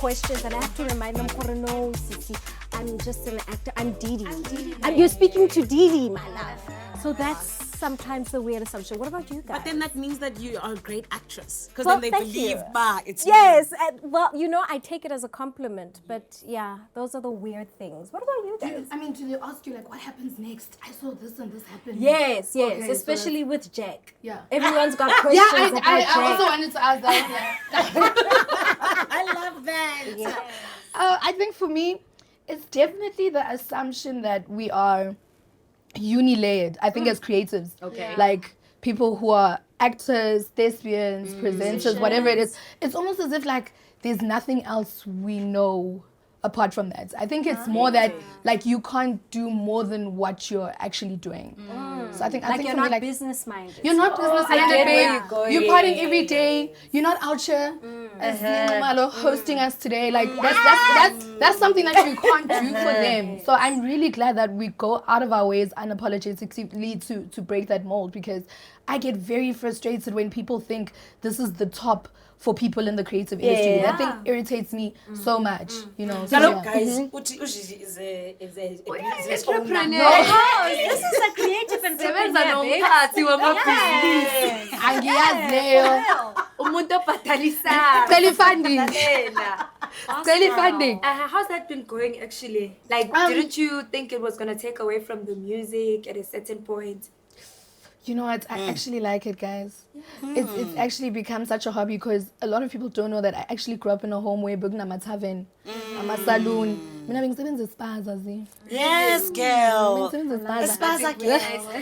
questions and I have to remind them, no, Sisi, I'm just an actor. I'm Didi. You're speaking to Didi, my love. So that's sometimes the weird assumption. What about you guys? But then that means that you are a great actress. Because Well, then they thank believe, you. it's Yes, well, I take it as a compliment, but yeah, those are the weird things. What about you guys? I mean, do they ask you like, what happens next? I saw this and this happen. Yes, Okay, so especially with Jack. Yeah. Everyone's got questions about Jack. I also wanted to ask that. I love that. Yes. I think for me, it's definitely the assumption that we are uni-layered, I think, as creatives. Okay. Like people who are actors, thespians, presenters, whatever it is. It's almost as if like there's nothing else we know apart from that. I think it's more that like you can't do more than what you're actually doing. So I think Like for you're me, not like, business minded. you're not business I get minded, where babe. you're going. You're partying every day. You're not out here as Zee Nxumalo hosting us today. Like that's something that you can't do for them. So I'm really glad that we go out of our ways unapologetically to break that mold, because I get very frustrated when people think this is the top for people in the creative industry. That thing irritates me so much, you know. So, Hello, yeah. guys. Gigi is a business entrepreneur. Oh, this is a creative entrepreneur, babe. Angiyazileyo. Umuntu obhadalisayo. Celi funding. Celi funding. How's that been going actually? Like, didn't you think it was going to take away from the music at a certain point? You know what? I actually like it, guys. It's actually become such a hobby, because a lot of people don't know that I actually grew up in a home where bugna mathaven, a saloon. Mina bengisebenza espaza zi. Yes, girl. Espaza. Espaza, girl.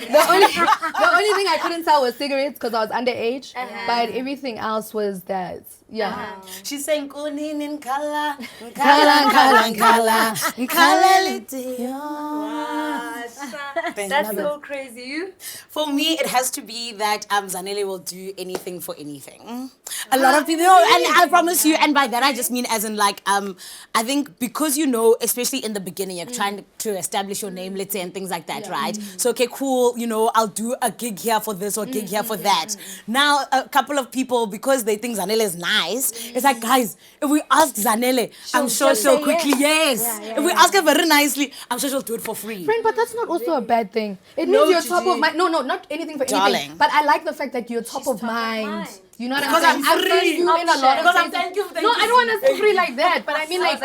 The only thing I couldn't sell was cigarettes because I was underage, but everything else was that. Yeah. She's saying, Kuninin Kala, Kala. That's so crazy. You? For me, it has to be that Zanele will do anything for anything. A lot of people, and I promise you, and by that I just mean as in like, I think because especially in the beginning, you're trying to establish your name, let's say, and things like that, right? So, okay, cool, I'll do a gig here for this or a gig here for that. Now, a couple of people, because they think Zanele is nice, it's like, guys, if we ask Zanele, I'm sure she'll quickly, yes. If we ask her very nicely, I'm sure she'll do it for free. Friend, but that's not also a bad thing. It means you're top of mind. No, not anything for anything. But I like the fact that you're top of mind. You know what I'm saying? I'm free. You in a lot of Because I'm things. thank you. No, I don't want to say free like that. But I mean, like,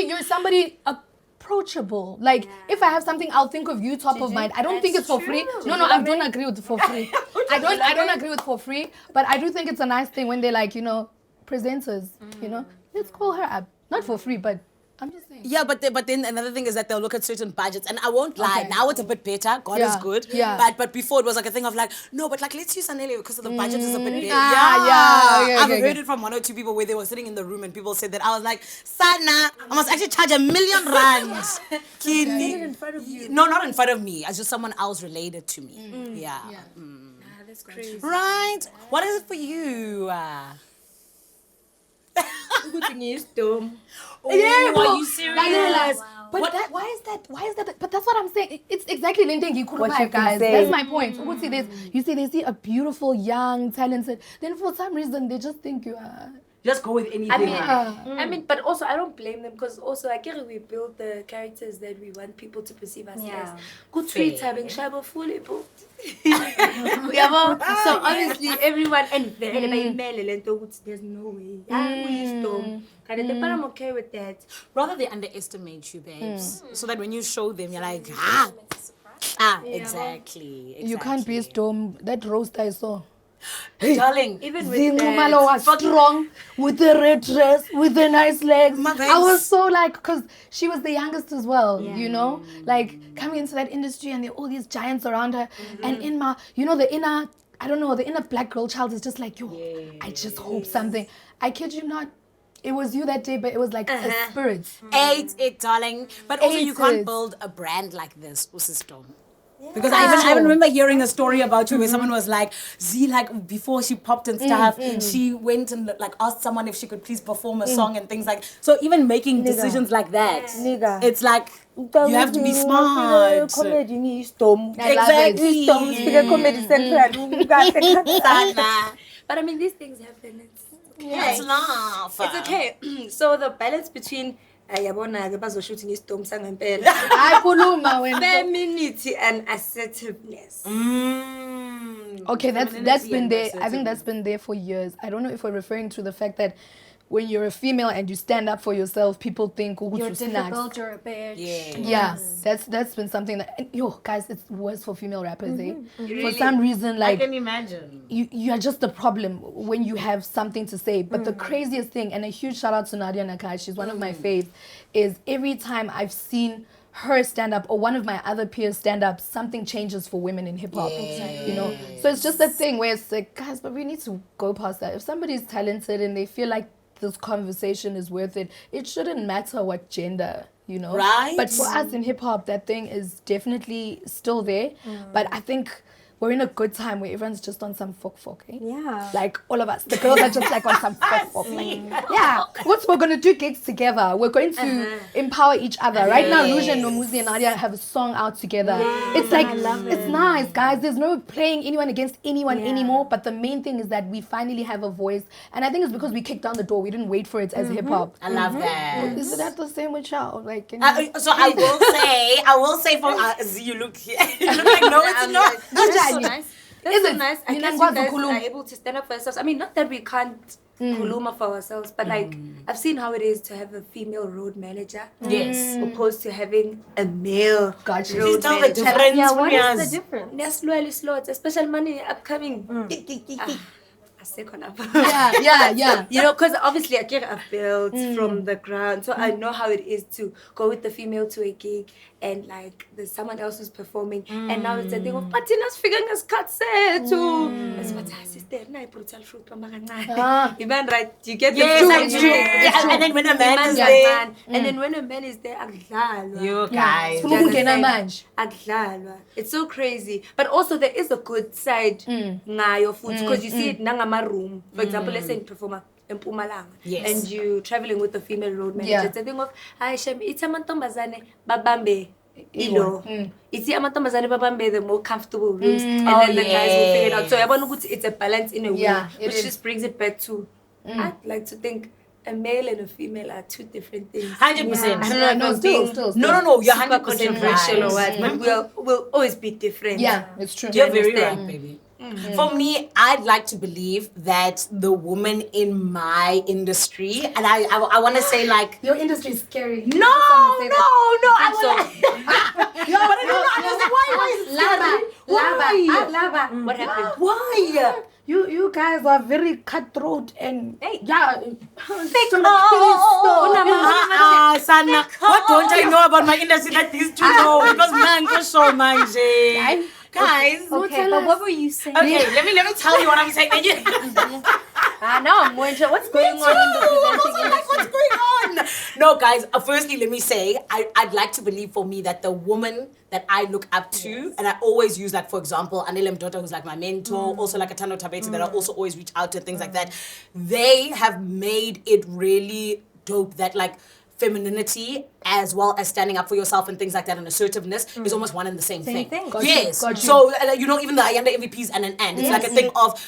you're somebody approachable. Like, if I have something, I'll think of you top of mind. I don't think it's for free. No, I don't agree with for free. I don't agree with for free. But I do think it's a nice thing when they're like, presenters. Let's call her up, not for free, but I'm just saying. Yeah, but then another thing is that they'll look at certain budgets, and I won't lie. Now it's a bit better. God is good. Yeah. But before it was like a thing of like, no, but like let's use Zanele because the budget is a bit big. I've heard it from one or two people where they were sitting in the room and people said that. I was like, Sana, I must actually charge R1 million. Did it in front of you? No, not in front of me. It's just someone else related to me. That's crazy. Right. What is it for you? Good thing is dumb. Are you serious? But why is that? But that's what I'm saying. It's exactly Lindengi What you Kurumai, guys. say. That's my point. You see, they see a beautiful, young, talented. Then for some reason, they just think you are. Just go with anything. I mean, but also I don't blame them, because also I get we build the characters that we want people to perceive us as. Good tweets having shabo fully booked. So obviously everyone and there's no way. But I'm okay with that. Rather they underestimate you, babes. So that when you show them, you're like, exactly. You can't be storm. That roast I saw. Darling, Even Zee with Nxumalo was strong with the red dress, with the nice legs. I was so like, because she was the youngest as well, like coming into that industry and there are all these giants around her. And in my, the inner black girl child is just like, I just hope something. I kid you not. It was you that day, but it was like a spirit. Ate it, darling. But also you can't build a brand like this, Usistom. Because I even remember hearing a story about you where someone was like, Zee, like before she popped and stuff, she went and like asked someone if she could please perform a song and things like. So even making decisions like that, it's like you have to be smart. Comedy storm. Exactly. Comedy central. But I mean, these things happen. Let's laugh. It's okay. So the balance between shooting femininity and assertiveness. Okay, that's been there. I think that's been there for years. I don't know if we're referring to the fact that when you're a female and you stand up for yourself, people think You're difficult, you're a bitch. Yeah, that's been something that, and, guys, it's worse for female rappers. Really? For some reason, I like can imagine. you are just the problem when you have something to say. But the craziest thing, and a huge shout out to Nadia Nakai, she's one of my faves, is every time I've seen her stand up or one of my other peers stand up, something changes for women in hip hop. You know, so it's just that thing where it's like, guys, but we need to go past that. If somebody's talented and they feel like this conversation is worth it, it shouldn't matter what gender, Right. But for us in hip hop, that thing is definitely still there. But I think we're in a good time where everyone's just on some fuck, eh? Yeah. Like all of us, the girls are just like on some fuck. Like, yeah, what we're gonna do gigs together. We're going to empower each other. Right now, Luja and Nomuzi and Nadia have a song out together. It's like, it's nice, guys. There's no playing anyone against anyone anymore. But the main thing is that we finally have a voice. And I think it's because we kicked down the door. We didn't wait for it as hip hop. I love that. Is that the same with y'all? Like, So I will say for Zee, you look here. You look like no, it's not. That's so nice. That's so nice. I guess you guys are able to stand up for yourselves. I mean, not that we can't kuluma for ourselves, but like I've seen how it is to have a female road manager. Yes. Opposed to having a male Gotcha. road Please tell the manager. difference. Yeah, what Yes. is the difference? They're slowly slow. It's a special money upcoming. yeah. You know, because obviously I've built from the ground, so I know how it is to go with the female to a gig and like there's someone else who's performing and now it's a thing of Patina's figuring us cut set too. That's what I sister I brutal fruit even right, you get the Yes, fruit. true. Yeah, and then when a man is there, And then when a man is there, you guys. it's so crazy. But also there is a good side because you see it nangama room. For example, let's say in performer in Mpumalanga, Yes. and you traveling with the female road manager. Yeah. It's a thing of it's amantombazane babambe ilo. It's amantombazane babambe the more comfortable rooms, and then the guys will figure it out. So it's a balance in a way, which just brings it back to I'd like to think a male and a female are two different things. 100%. I don't know if I'm being still. No, you're super 100% controversial or right. what, but we'll always be different. Yeah, it's true. You're very understand? right, baby. For me, I'd like to believe that the woman in my industry, and I want to say like, Your industry is scary. no, I So. Yo, but I don't understand why Lava. What happened? Why? You guys are very cutthroat and Sana, what don't I know about my industry that these two know? Because man, so manje. Guys, Okay, but what were you saying? okay, let me tell you what I'm saying. No, I'm wondering what's going on in the presenting Like, what's going on? No, guys, firstly, let me say, I'd like to believe for me that the woman that I look up to, and I always use, like, for example, Zanele Potelwa, who's like my mentor, also like Atano Tabeti, that I also always reach out to, things like that. They have made it really dope that, like, femininity as well as standing up for yourself and things like that and assertiveness is almost one and the same thing. Got you, Yes. got you. So, even the Ayanda MVPs and an and. It's like a thing of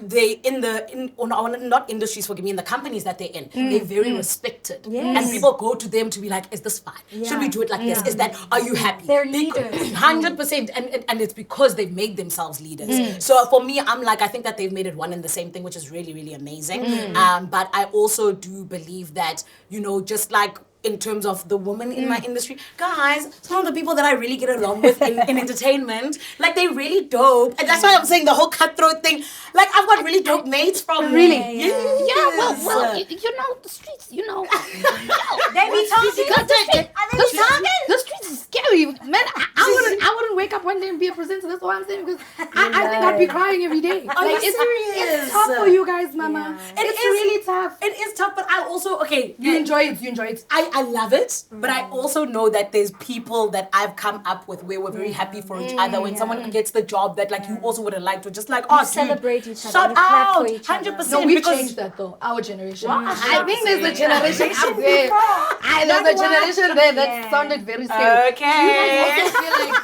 they not industries, forgive me, in the companies that they're in, they're very respected. And people go to them to be like, is this fine? Should we do it like this? Is that, are you happy? They're leaders. 100%. And it's because they've made themselves leaders. So for me, I'm like, I think that they've made it one and the same thing, which is really, really amazing. But I also do believe that, just like, in terms of the woman in my industry, guys, some of the people that I really get along with in entertainment, like, they're really dope. And that's why I'm saying the whole cutthroat thing. Like, I've got really dope mates from Really? Yeah, well, the streets, they be talking. the streets is scary, man. I wouldn't wake up one day and be a presenter. That's what I'm saying, because I think I'd be crying every day. Are you serious? It's tough for you guys, mama. It's really tough. It is tough, but I also, You enjoy it. I love it, but I also know that there's people that I've come up with where we're very happy for each other. When someone gets the job that, like, you also would have liked, or just like, oh, celebrate each other, shout you clap out, for each other. 100%. No, we've because changed that though. Our generation. Wow. I think there's a generation out there. There's a generation there that sounded very scary. Okay. You guys also feel like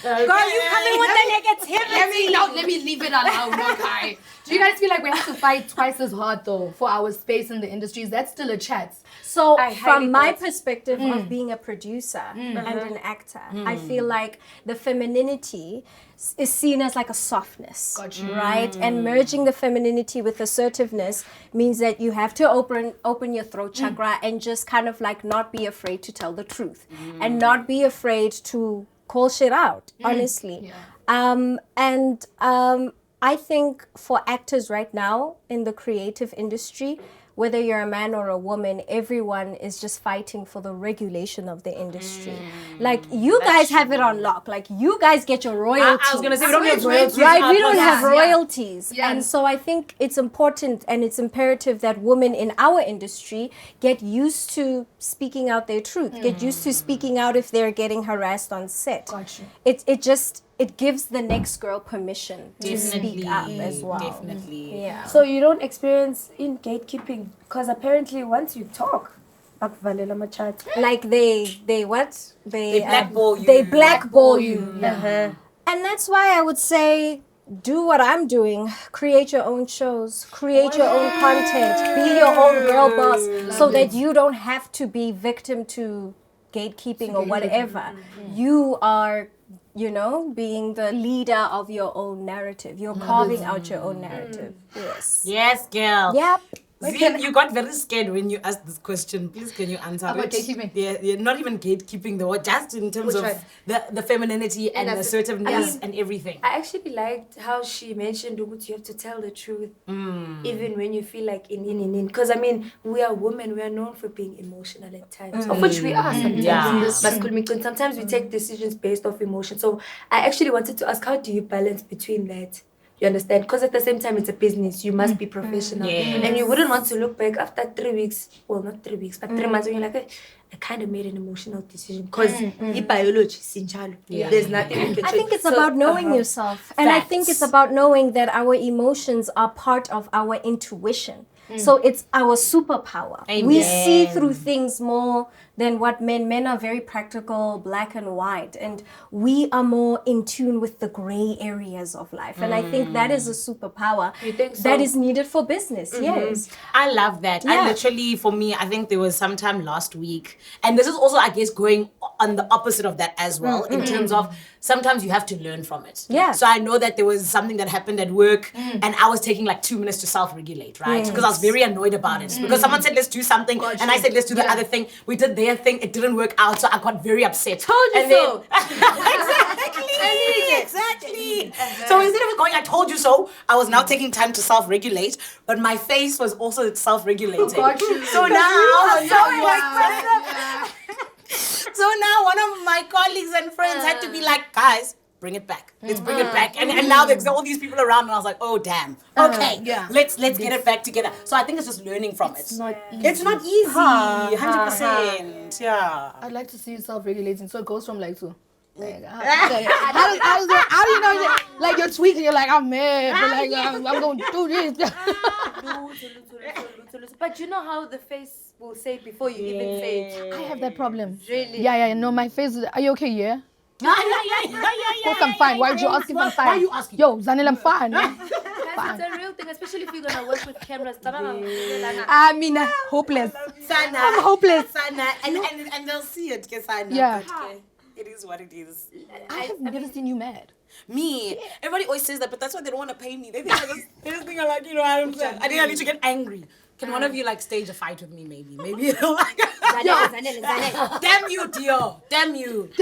Girl, you coming with the negativity. let me leave it alone, okay? Do you guys feel like we have to fight twice as hard though for our space in the industry? Is that still a chat? So I highly from my doubt- perspective of being a producer and an actor, I feel like the femininity is seen as like a softness, right? And merging the femininity with assertiveness means that you have to open your throat chakra and just kind of like not be afraid to tell the truth and not be afraid to call shit out, honestly. I think for actors right now in the creative industry, whether you're a man or a woman, everyone is just fighting for the regulation of the industry. Like, you guys have it on lock. Like, you guys get your royalties. I was gonna say we don't have royalties, right? We don't have Yeah. royalties. Yeah. And so I think it's important and it's imperative that women in our industry get used to speaking out their truth, get used to speaking out if they're getting harassed on set. Gotcha. It gives the next girl permission to speak up as well. Definitely. Yeah. So you don't experience in gatekeeping because apparently once you talk, bakuvalela amachat. Like they what? They blackball you. They blackball you. Uh-huh. And that's why I would say do what I'm doing. Create your own shows. Create your own content. Be your own girl boss so that you don't have to be victim to gatekeeping or whatever. You are, you know, being the leader of your own narrative. You're carving out your own narrative. Yes. Yes, girl. Yep. Zee, you got very scared when you asked this question. Please, can you answer About it? gatekeeping? Yeah, not even gatekeeping though, just in terms Which of one? the femininity and And assertiveness and everything. I actually liked how she mentioned Ugut, you have to tell the truth even when you feel like in. Because I mean, we are women, we are known for being emotional at times, of which we are sometimes Yeah. in this masculine. Sometimes we take decisions based off emotion. So I actually wanted to ask, how do you balance between that? You understand? Because at the same time, it's a business. You must be professional. Yes. And you wouldn't want to look back after 3 weeks. Well, not 3 weeks, but 3 months when you're like, "Hey, I kind of made an emotional decision. Because biology, sinjalo. There's nothing you can I change." think it's So, about knowing yourself. And I think it's about knowing that our emotions are part of our intuition. So it's our superpower. We see through things more than what men are very practical, black and white, and we are more in tune with the gray areas of life. And I think that is a superpower You think so? that is needed for business. Yes. I love that. Yeah. I literally, for me, I think there was sometime last week, and this is also, I guess, going on the opposite of that as well, in terms of sometimes you have to learn from it. Yeah. So I know that there was something that happened at work, and I was taking like 2 minutes to self-regulate, right? Because I was very annoyed about it. Because someone said, let's do something, and I said, let's do the other thing. We did their thing, it didn't work out, so I got very upset. Told you And so. Exactly. So instead of going, I told you so, I was now taking time to self-regulate, but my face was also self-regulating. Got you. So now, Yeah. so now one of my colleagues and friends had to be like, guys, bring it back. Let's bring it back. And now there's all these people around, and I was like, oh damn. Okay, Yeah. let's get it back together. So I think it's just learning from it. It's not It's not easy. 100%. Yeah. I'd like to see you self-regulating. So it goes from like to. Like, how do you know that? Like you're tweaking, you're like, I'm mad, but like I'm gonna do this. But you know how the face will say it before you even say it. I have that problem. Really? Yeah. No, my face is. Are you okay? Yeah. Yeah. Of course I'm fine. Why would you ask if I'm fine? Why are you asking? Yo, Zanele, I'm fine. It's a real thing, especially if you're gonna work with cameras. I mean, hopeless. Sana. I'm hopeless. Sana. And they'll see it, Sana. Yeah. But, it is what it is. I have never seen you mad. Me, everybody always says that, but that's why they don't want to pay me. They just think I'm like, you know, I think I need to get angry. Can one of you like stage a fight with me, maybe? Maybe you know, like, Zanele. damn you, Dio. Damn you. Is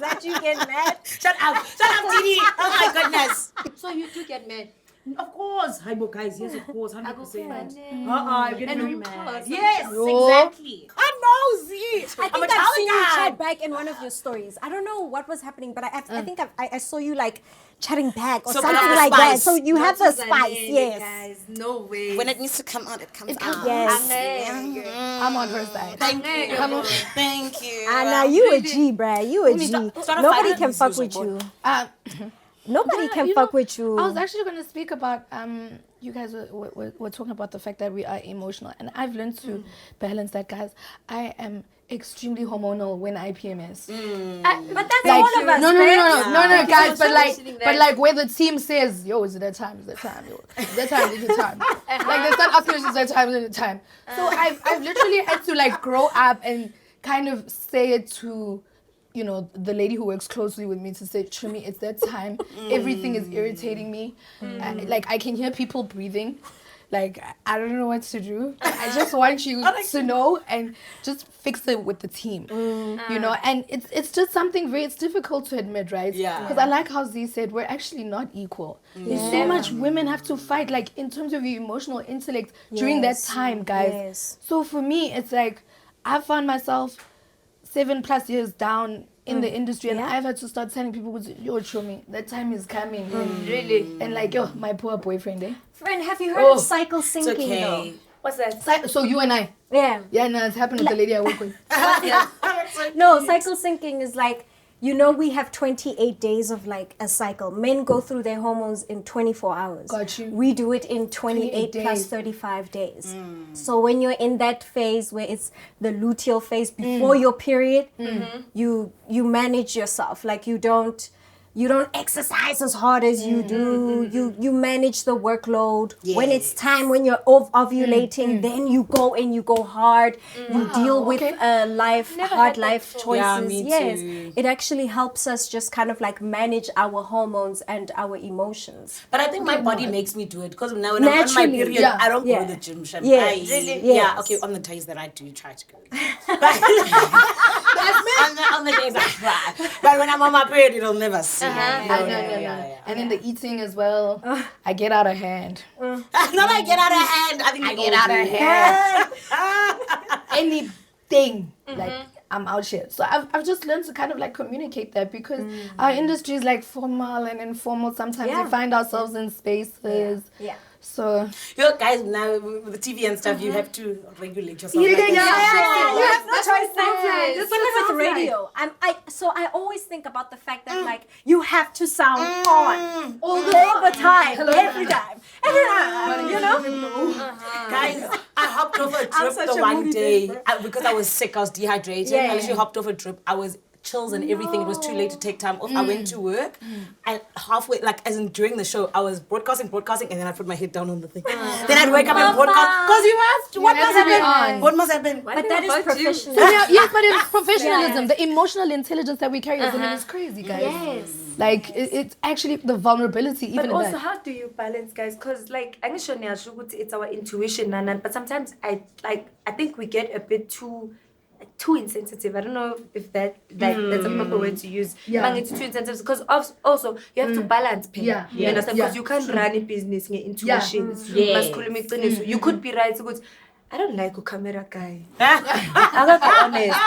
that you get mad? Shut up, Didi. Oh my goodness. So you do get mad. Of course. Hi, guys. Yes, of course. 100%. And I get very of mad. course. Yes, Yo. exactly. I know, Zee. I think I've seen you chat back in one of your stories. I don't know what was happening, but I think I saw you like chatting back or So something but like spice. that. So you have the spice, yes. Guys, no way. When it needs to come out, it comes out. Yes. I'm on her side. Thank you. Thank you. Anna, you a G, bruh. You a G. start a Nobody fight can with fuck this with one. you. Nobody Yeah, can you fuck know, with you. I was actually going to speak about you guys were talking about the fact that we are emotional, and I've learned to balance that, guys. I am extremely hormonal when I PMS. But that's Like, all of us. no, right? guys, but mentioning that. like where the team says, yo, is it that time? Is it that time? Yo, is it that time? Is it time? Like they start asking me, is it that time? Is it that time? So I've literally had to like grow up and kind of say it to, you know, the lady who works closely with me to say, Trimi, it's that time. Everything is irritating me. Like I can hear people breathing. Like, I don't know what to do. I just want you to know and just fix it with the team, you know? And it's just something it's difficult to admit, right? Yeah. Because I like how Zee said, we're actually not equal. There's so much women have to fight, like, in terms of your emotional intellect during that time, guys. Yes. So for me, it's like, I found myself 7+ years down in the industry, and I've had to start telling people, yo, show me, that time is coming. Really? And like, yo, my poor boyfriend, eh? Friend, have you heard of cycle syncing It's okay. What's that? So you and I. though? Yeah, no, it's happened with the lady I work with. No, cycle syncing is like, you know, we have 28 days of like a cycle. Men go through their hormones in 24 hours. Got you. We do it in 28 plus days. 35 days. So when you're in that phase where it's the luteal phase before your period, you manage yourself. Like you don't exercise as hard as you do. You manage the workload. When it's time, when you're ovulating, then you go and you go hard. You deal with hard life choices. Yeah, me yes, too. it actually helps us just kind of like manage our hormones and our emotions. But I think my body makes me do it because now when I'm on my Naturally, period, yeah. I don't go Yeah. to the gym. Shem. Yes. Really? Yes. Yeah. Okay. On the days that I do, try to go. on the days I try. But when I'm on my period, it'll never see. No. And then the eating as well, I get out of hand. Not I get out of hand. I think I get out of hand. Anything, like, I'm out here. So I've just learned to kind of like communicate that because our industry is like formal and informal. Sometimes we find ourselves in spaces. Yeah. So You know, guys, now with the TV and stuff, you have to regulate yourself. Yeah, like yeah, that. You have no That's choice what it sometimes. is. Even with radio, I always think about the fact that like you have to sound on all the time, every time, you know. Guys, I hopped off a trip such the a one moody day baby. because I was sick. I was dehydrated. Yeah. I literally hopped off a trip. I was chills and everything. It was too late to take time off. I went to work and halfway, like as in during the show, I was broadcasting, and then I put my head down on the thing. Then I'd wake up and broadcast because you asked what must have to be happen. on. What must happen? But that is professional. So yes, but it's professionalism, the emotional intelligence that we carry as women is crazy, guys. Yes. Like it's actually the vulnerability even But in also, that. how do you balance, guys? Because like I'm sure it's our intuition, Nanan. But sometimes I think we get a bit too insensitive. I don't know if that's a proper word to use. Yeah. It's too insensitive because also you have to balance pain. Yeah. You understand? Because Yeah. you can't run a business intuition. Yes. You could be right. So I don't like a camera guy. I gotta be honest.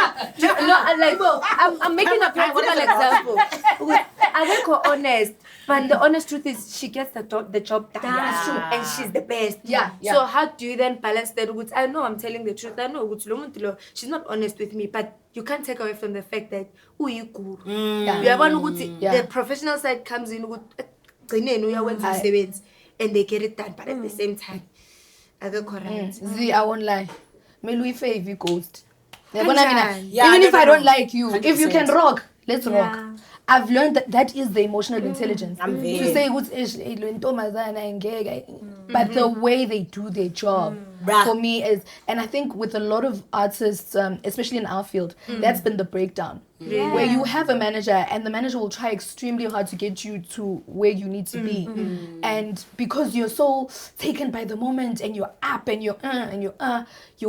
I'm making a practical example. I gotta be honest. But the honest truth is, she gets the job done. That's true. And she's the best. Yeah. So how do you then balance that? I know I'm telling the truth. I know she's not honest with me, but you can't take away from the fact that you cool. The professional side comes in and they get it done, but at the same time, I go correct. Zee, I won't lie. Me favor ghost. Yeah, Even if I don't like you, if you 100%. can rock, let's Yeah. rock. I've learned that is the emotional intelligence. I'm To very- say but the way they do their job for me is, and I think with a lot of artists, especially in our field, that's been the breakdown. Yeah. Where you have a manager and the manager will try extremely hard to get you to where you need to be. And because you're so taken by the moment and you're up and your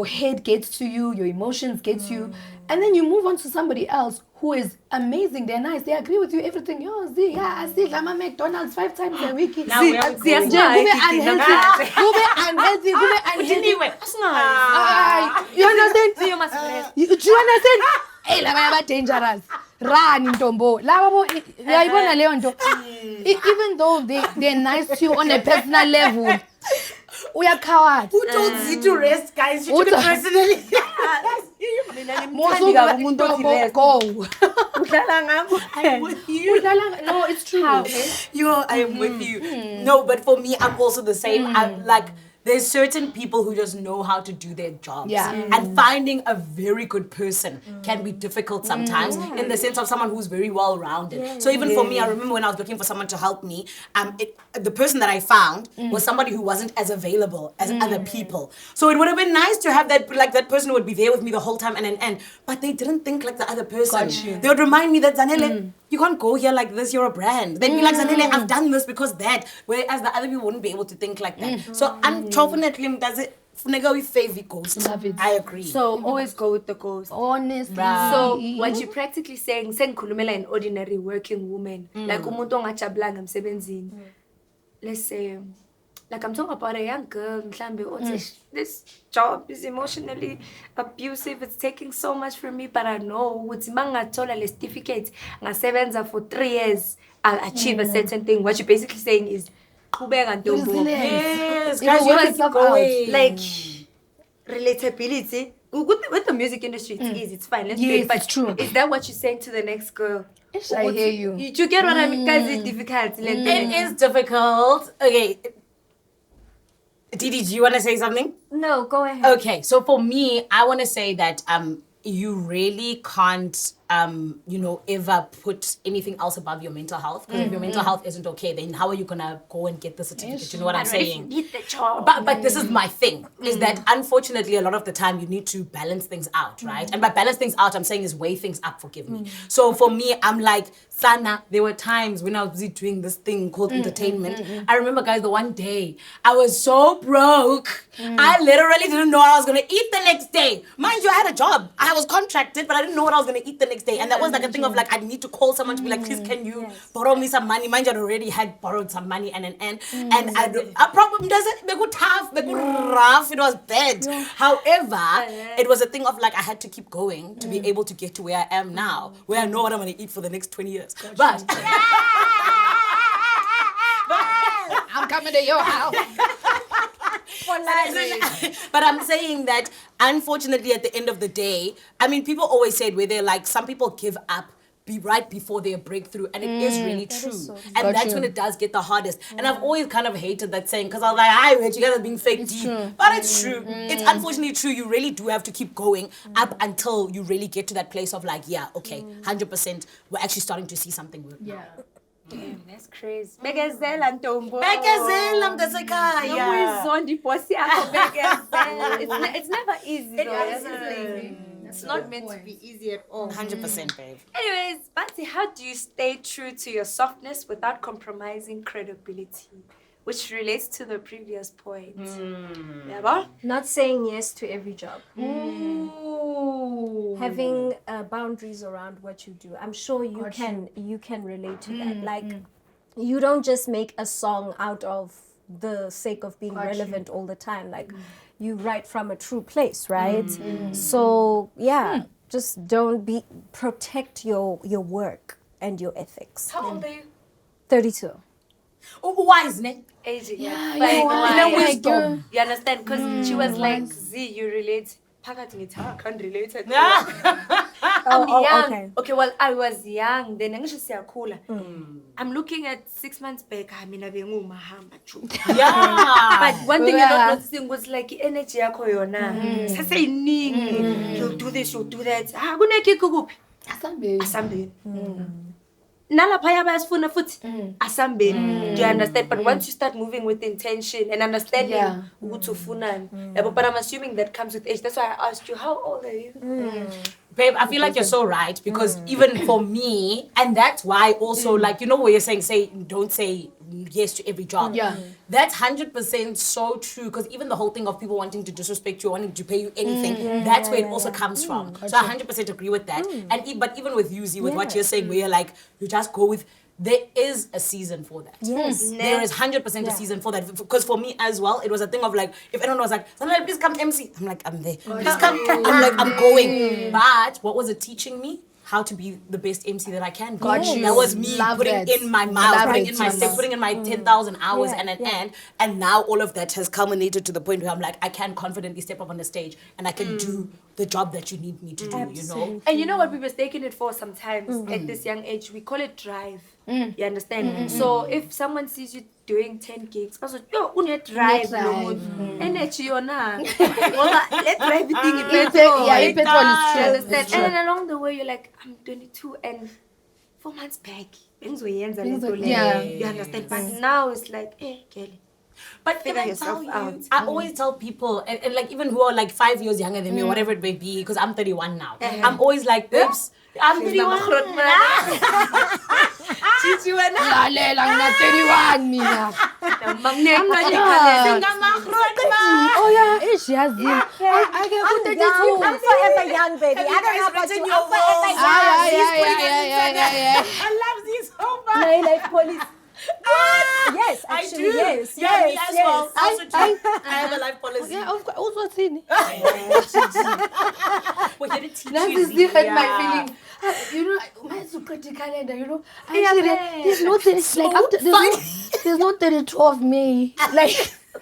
head gets to you, your emotions get to you. And then you move on to somebody else who is amazing, they're nice, they agree with you, everything. Yo, Zee, I see Lama McDonald's 5 times a week. Now we are Zee, going. unhealthy. Anyway, You understand? So you must rest. Do you understand? Hey, laba are dangerous. Run, Ntombo. Uyayibona leyo nto. Even though they're nice to you on a personal level, uyakhawaza. who told Zee to rest, guys? You took it personally. Ntombo, go. I'm with you. No, it's true. I am with you. No, but for me, I'm also the same. I'm like, there's certain people who just know how to do their jobs. Yeah. And finding a very good person can be difficult sometimes in the sense of someone who's very well-rounded. So even for me, I remember when I was looking for someone to help me, the person that I found was somebody who wasn't as available as other people. So it would have been nice to have that, like that person who would be there with me the whole time and but they didn't think like the other person. They would remind me that, Zanele, you can't go here like this, you're a brand. They'd be like, Zanele, I've done this because that. Whereas the other people wouldn't be able to think like that. So unfortunately, does it nigga we favor ghost. I agree. So always go with the ghost. Honestly. So what you're practically saying, sengikhulumela an ordinary working woman, like umuntu ongajablanga emsebenzini. Let's say, like I'm talking about a young girl, this job is emotionally abusive, it's taking so much from me, but I know ukuthi mangathola le certificate ngasebenza for 3 years, I'll achieve a certain thing. What you're basically saying is yes, guys, you have to go like relatability. With the music industry, it's easy, it's fine. Let's do it. But it's true. Is that what you're saying to the next girl? I hear you. You get what I mean? Guys, it's difficult. It is difficult. Okay. Didi, do you want to say something? No, go ahead. Okay, so for me, I want to say that you really can't, ever put anything else above your mental health. Because if your mental health isn't okay, then how are you gonna go and get the certificate? You know what I'm saying? Need the job. But this is my thing, is that unfortunately a lot of the time you need to balance things out, right? And by balance things out, I'm saying is weigh things up, forgive me. So for me, I'm like, Sana, there were times when I was busy doing this thing called entertainment. I remember, guys, the one day, I was so broke. I literally didn't know what I was gonna eat the next day. Mind you, I had a job. I was contracted, but I didn't know what I was gonna eat the next day. And that was like a thing of like, I need to call someone to be like, please, can you borrow me some money? Mind you, I already had borrowed some money and a problem doesn't make it tough, make it rough. It was bad. However, it was a thing of like, I had to keep going to be able to get to where I am now, where I know what I'm gonna eat for the next 20 years. But I'm coming to your house. But I'm saying that unfortunately at the end of the day, I mean, people always say it where they're like, some people give up right before their breakthrough, and it is really true. And that's when it does get the hardest. And I've always kind of hated that saying because I was like, I bet you guys are being fake deep. But it's true. It's unfortunately true. You really do have to keep going up until you really get to that place of like, yeah, okay, 100%, we're actually starting to see something work. Yeah. Damn, that's crazy. Bekezela ntombo. Bekezela mntasekhaya. Zondi posi yakho bekezela. It's never easy though. Honestly. It's not meant to be easy at all. 100%, babe. Anyways, Bansi, how do you stay true to your softness without compromising credibility? Which relates to the previous point. Yeah, Not saying yes to every job. Having boundaries around what you do. I'm sure you can relate to that. Like, you don't just make a song out of the sake of being relevant all the time. Like, you write from a true place, right? So yeah, just protect your work and your ethics. How old are you? 32. Oh, why isn't it? Aging. Yeah, wisdom. You understand? Because she was like, Z, you relate. I can't relate it. I'm young. Okay. Okay, well, I was young. Then I'm looking at 6 months back. I mean, I've been Yeah. But one thing you're not noticing was like energy yako yona. Sasa iningi. You'll do this, you'll do that. Kuneki kukupi. Asambeni. Nalaphaya bayasifuna futhi asambeni. Do you understand? But once you start moving with intention and understanding ukuthi ufunani. But I'm assuming that comes with age. That's why I asked you, how old are you? Babe, I feel like you're so right because even for me, and that's why also like, you know what you're saying, don't say yes to every job. Yeah. That's 100% so true because even the whole thing of people wanting to disrespect you, wanting to pay you anything, that's where it also comes from. So I 100% agree with that. And but even with you, Z, with what you're saying, where you're like, you just go with, there is a season for that. Yes. There is 100% a season for that. Because for me as well, it was a thing of like, if anyone was like, Zanele, please come MC. I'm like, I'm there. Please come. I'm like, I'm going. But what was it teaching me? How to be the best MC that I can. Got you. That was me putting in my mouth, putting in my steps, putting in my 10,000 hours and now all of that has culminated to the point where I'm like, I can confidently step up on the stage and I can do the job that you need me to do, you know? And you know what we mistaken it for sometimes at this young age? We call it drive. You understand? So if someone sees you doing 10 gigs. I was like, yo, drive. Energy yona. Let's drive the thing. Petrol is true. Understand? And then along the way, you're like, I'm 22 and 4 months back. You understand? But now it's like, hey, Kelly. But Figure if I yourself tell out. you, I always tell people, and like even who are like 5 years younger than me, or whatever it may be, because I'm 31 now. I'm always like, babes, I'm 31. Gigi wena. Lalela ngina 31 mina. Oh yeah, she has I get I'm forever young, baby. I don't know about you. I'm forever young. Yeah. I love these so much. Like police. Yes, actually, I do. yes. Yeah, me as well. Also true. I have a life policy. Yeah, of course. Also seen. We're here to teach That you. is the hurt my Yeah. feeling. You know, my critical calendar, you know. There's no 30, like after there's no 32 of May. Like,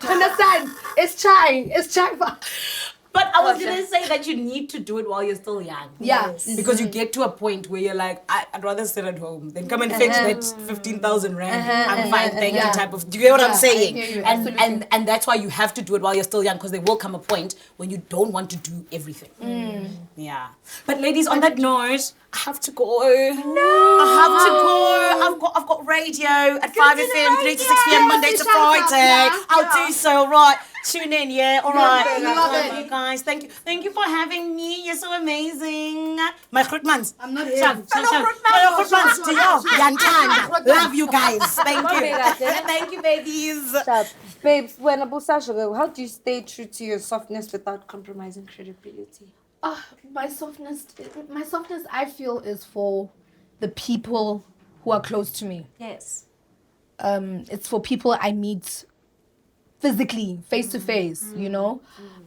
understand? It's trying. But I was going to say that you need to do it while you're still young. Yeah. Because you get to a point where you're like, I'd rather sit at home than come and fetch that 15,000 rand. I'm fine, thank you type of. Do you get what I'm saying? I hear you, and that's why you have to do it while you're still young, because there will come a point when you don't want to do everything. Yeah. But ladies, on that note, I have to go. No. I have to go. I've got radio at 5 FM, 3 to 6 PM, Monday to Friday. I'll do so, right. Tune in, yeah? All right. Love it. You guys, thank you. Thank you for having me. You're so amazing. My grootmans. I'm not here. Hello, grootmans. To you. Yantanda. Love you guys. Thank you. Thank you, babies. Babes, when how do you stay true to your softness without compromising credibility? My softness, I feel, is for the people who are close to me. Yes. It's for people I meet physically, face to face, you know.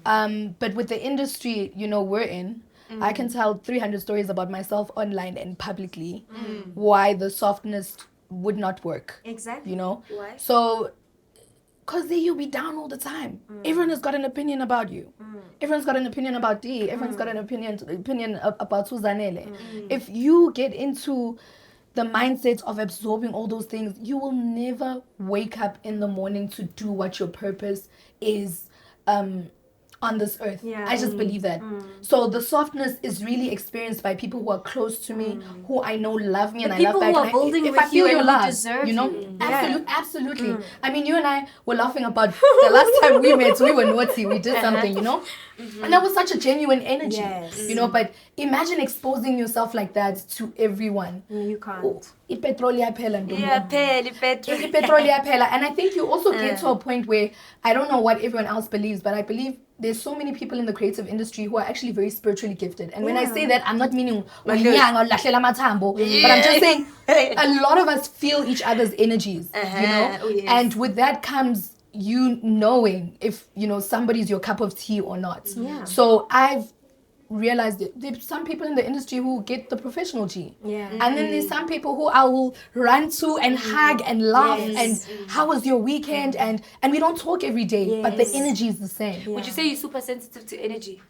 But with the industry, you know, we're in, I can tell 300 stories about myself online and publicly why the softness would not work. Exactly. You know? Why? So, because you'll be down all the time. Everyone has got an opinion about you. Everyone's got an opinion about D. Everyone's got an opinion about Zanele. If you get into the mindset of absorbing all those things, you will never wake up in the morning to do what your purpose is on this earth. Yeah. I just believe that. So the softness is really experienced by people who are close to me, who I know love me, and I love back. People who are building if with I feel you your and love, who deserve you know, you. absolutely. I mean, you and I were laughing about the last time we met. We were naughty. We did something, you know, and that was such a genuine energy, you know. But imagine exposing yourself like that to everyone. You can't. Petrol. Yeah, Petrol. And I think you also get to a point where, I don't know what everyone else believes, but I believe there's so many people in the creative industry who are actually very spiritually gifted. And when I say that, I'm not meaning but I'm just saying a lot of us feel each other's energies, you know. And with that comes you knowing if, you know, somebody's your cup of tea or not. So I've realized that there's some people in the industry who get the professional G. And then there's some people who I will run to and hug and laugh and how was your weekend, and we don't talk every day, but the energy is the same. Would you say you're super sensitive to energy?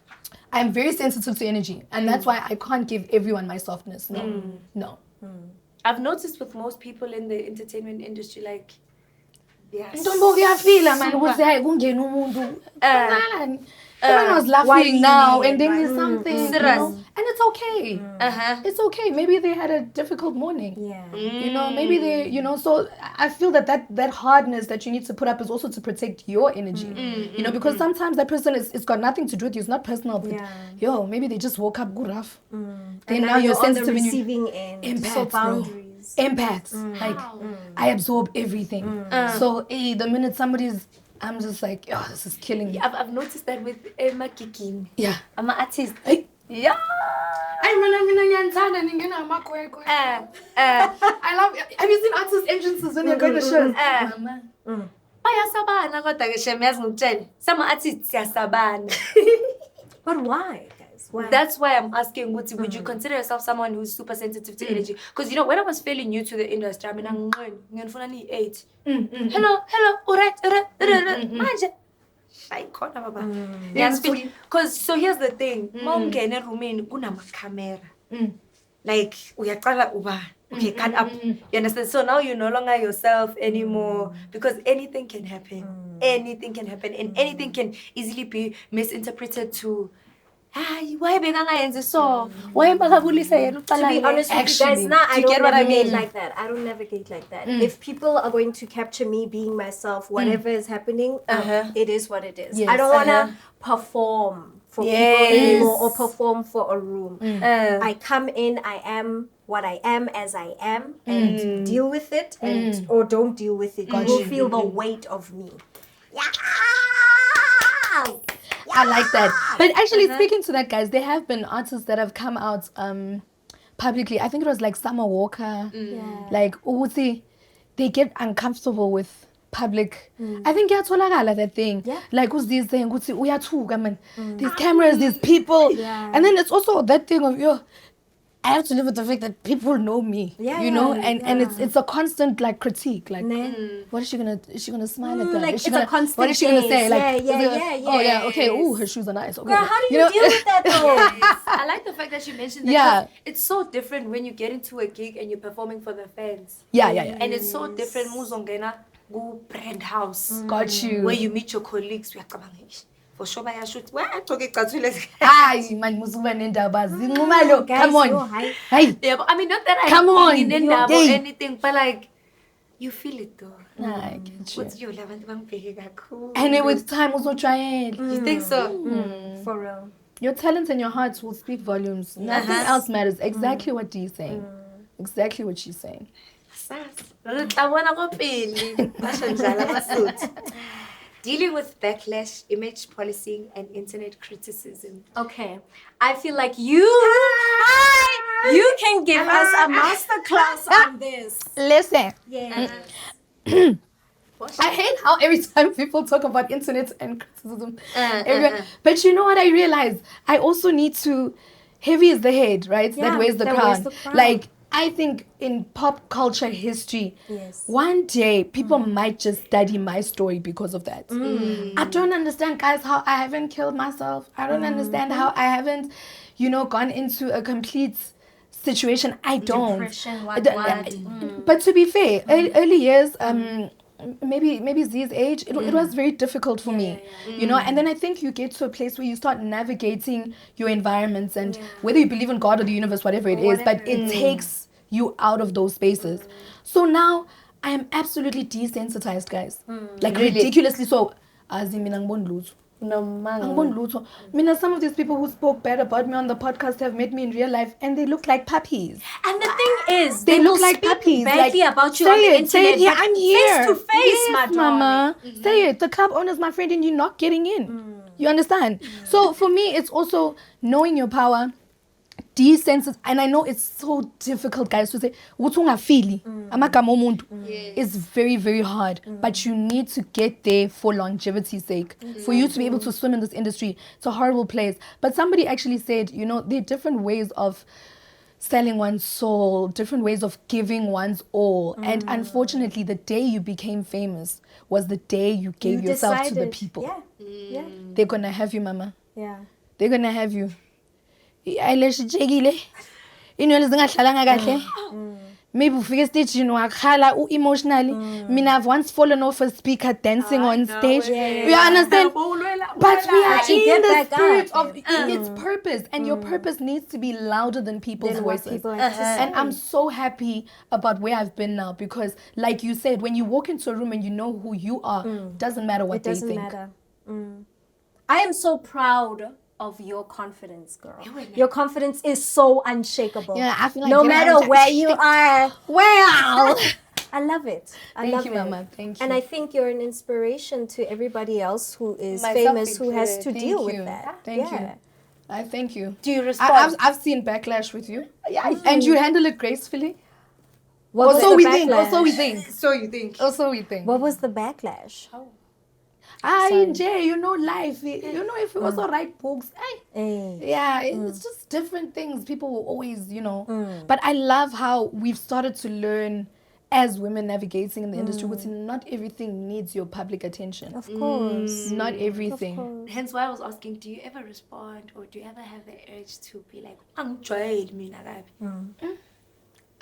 I'm very sensitive to energy, and that's why I can't give everyone my softness. No. I've noticed with most people in the entertainment industry, like, yes. Everyone was laughing now, and then there's something, you know? And it's okay. It's okay. Maybe they had a difficult morning. You know, maybe they, you know, so I feel that hardness that you need to put up is also to protect your energy. You know, because sometimes that person it's got nothing to do with you. It's not personal. But maybe they just woke up good rough. Then now you're sensitive on the and receiving end. Empaths, So boundaries. Empaths. Like, I absorb everything. So, the minute I'm just like, this is killing me. I've noticed that with Emma Kikin. Yeah. I'm an artist. Yeah. I love. Have you seen artist entrances when you're going to shows? But why, guys? Why? That's why I'm asking, would you consider yourself someone who's super sensitive to energy? Because, you know, when I was fairly new to the industry, I mean, I'm going 8. Hello, all right. Because, so here's the thing. Mom can room kuna camera. Like, uyaqala uba. okay, cut up. You understand? So now you're no longer yourself anymore because anything can happen. Anything can happen, and anything can easily be misinterpreted to. Why so? Why To be honest with you guys, now I don't navigate like that. I don't navigate like that. If people are going to capture me being myself, whatever is happening, it is what it is. Yes. I don't want to perform for people anymore or perform for a room. I come in, I am what I am as I am, and deal with it, and or don't deal with it. You will feel the weight of me. I like that. But actually, speaking to that, guys, there have been artists that have come out publicly. I think it was like Summer Walker. Like, Uzi, they get uncomfortable with public. I think that thing. Like, who's this thing? These cameras, these people. And then it's also that thing of, I have to live with the fact that people know me, you know, and it's a constant like critique, like what is she gonna smile at that? Like is she it's gonna, a constant what is she gonna say? Like yeah. Oh yeah, okay. Ooh, her shoes are nice. Okay, Girl, how do you deal with that though? I like the fact that you mentioned that. It's so different when you get into a gig and you're performing for the fans. Yeah. And it's so different. Muzongena go brand house. Got you. Where you meet your colleagues. We are coming. For sure, I shoot. Where I talk it. Ay, man, musuba nendaba. Zee Nxumalo, come on. Hey. Yeah, but I mean, not that I come on or anything, but like you feel it though. I get you. What's your cool? And then with time, also try it. You think so? For real. Your talent and your heart will speak volumes. Nothing else matters. Exactly what Dee's saying. Exactly what she's saying. Dealing with backlash, image policing, and internet criticism. Okay, I feel like you can give us a masterclass on this. Listen. Yeah. I hate how every time people talk about internet and criticism, but you know what I realized? I also need to, heavy is the head, right? That weighs the crown. Like, I think in pop culture history, one day people might just study my story because of that. I don't understand, guys, how I haven't killed myself. I don't understand how I haven't, gone into a complete situation. I don't. Depression, But to be fair, early years, maybe Zee's age, it was very difficult for me, and then I think you get to a place where you start navigating your environments and whether you believe in God or the universe, whatever it is, but it takes you out of those spaces. So now I am absolutely desensitized, guys. Like ridiculously so. Some of these people who spoke bad about me on the podcast have met me in real life and they look like puppies. And the thing is, they look like puppies. Badly like, about you on the internet. Say it here. I'm here. Face to face, yes, mama. Say it. The club owner's my friend and you're not getting in. You understand? So for me, it's also knowing your power, desensitized, and I know it's so difficult, guys, to say it's very, very hard, but you need to get there for longevity's sake, for you to be able to swim in this industry. It's a horrible place. But somebody actually said, there are different ways of selling one's soul, different ways of giving one's all, and unfortunately the day you became famous was the day you gave yourself to the people. They're gonna have you, mama. They're gonna have you. Maybe ufike stage wakhala emotionally. I've once fallen off a speaker dancing on stage. You understand? But we are in the spirit of its purpose, and your purpose needs to be louder than people's voices. And I'm so happy about where I've been now, because like you said, when you walk into a room and you know who you are, doesn't matter what they think. It doesn't matter. I am so proud of your confidence, girl. Your confidence is so unshakable. Yeah, I feel like no matter where you are. Well, I love it. I love it. Mama. Thank you. And I think you're an inspiration to everybody else who is famous, who has to deal with that. Thank you. I thank you. Do you respond? I've seen Backlash with you. And you handle it gracefully. Also, we think. So you think. Also, we think. What was the backlash? Life. If we also write books, it's just different things. People will always, But I love how we've started to learn as women navigating in the industry, which not everything needs your public attention. Of course. Not everything. Hence why I was asking, do you ever respond or do you ever have the urge to be like, I'm trying me?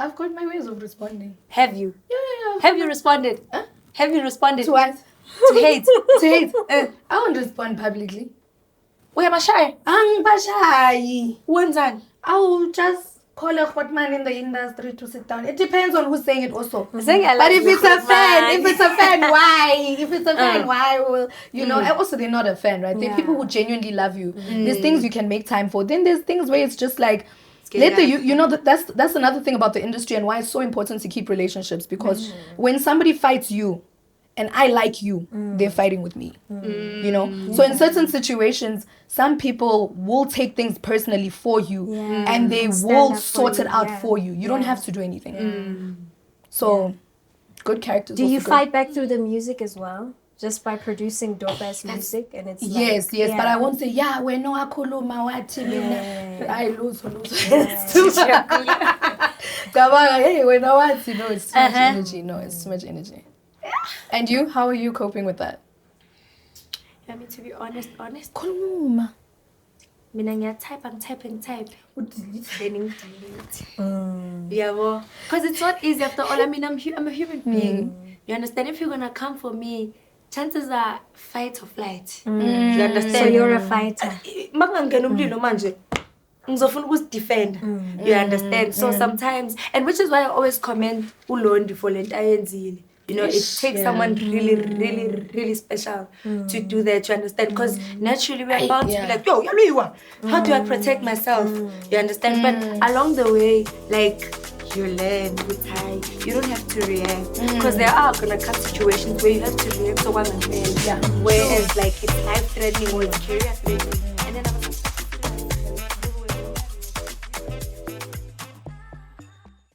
I've got my ways of responding. Have you? Yeah. Have you responded? Huh? Have you responded? To what? To hate. To hate. I won't respond publicly. Where am I shy? Angibashayi. Wenzani? I will just call a hot man in the industry to sit down. It depends on who's saying it also. But if it's a fan, why? If it's a fan, why? Well, you know, and also they're not a fan, right? They're people who genuinely love you. There's things you can make time for. Then there's things where it's just like, you know, that's another thing about the industry and why it's so important to keep relationships, because when somebody fights you and I like you, they're fighting with me, you know? So in certain situations, some people will take things personally for you and they will sort it out for you. You don't have to do anything. So good characters. Do you fight back through the music as well? Just by producing dope-ass music and it's yes, but I won't say, we know akhuluma wathi mina. I lose. It's too much. Hey, we know wathi. No, it's too much energy. No, it's too much energy. And you? How are you coping with that? I mean, to be honest. Khuluma. Mina ngiyatype, I'm typing. Delete. Yeah, well, because it's not easy after all. I mean, I'm a human being. You understand? If you're gonna come for me, chances are fight or flight. You understand? So you're a fighter. Makangena umlilo manje. Ngizofuna ukuzidefend. You understand? So sometimes, and which is why I always commend uLondi for lento ayenzile. You know, it takes someone really special to do that, you understand? Because naturally we are bound to be like, yo, how do I protect myself? You understand? But along the way, like, you learn, you don't have to react. Because there are gonna come situations where you have to react to one man. Whereas, like, it's life-threatening or it's career-threatening.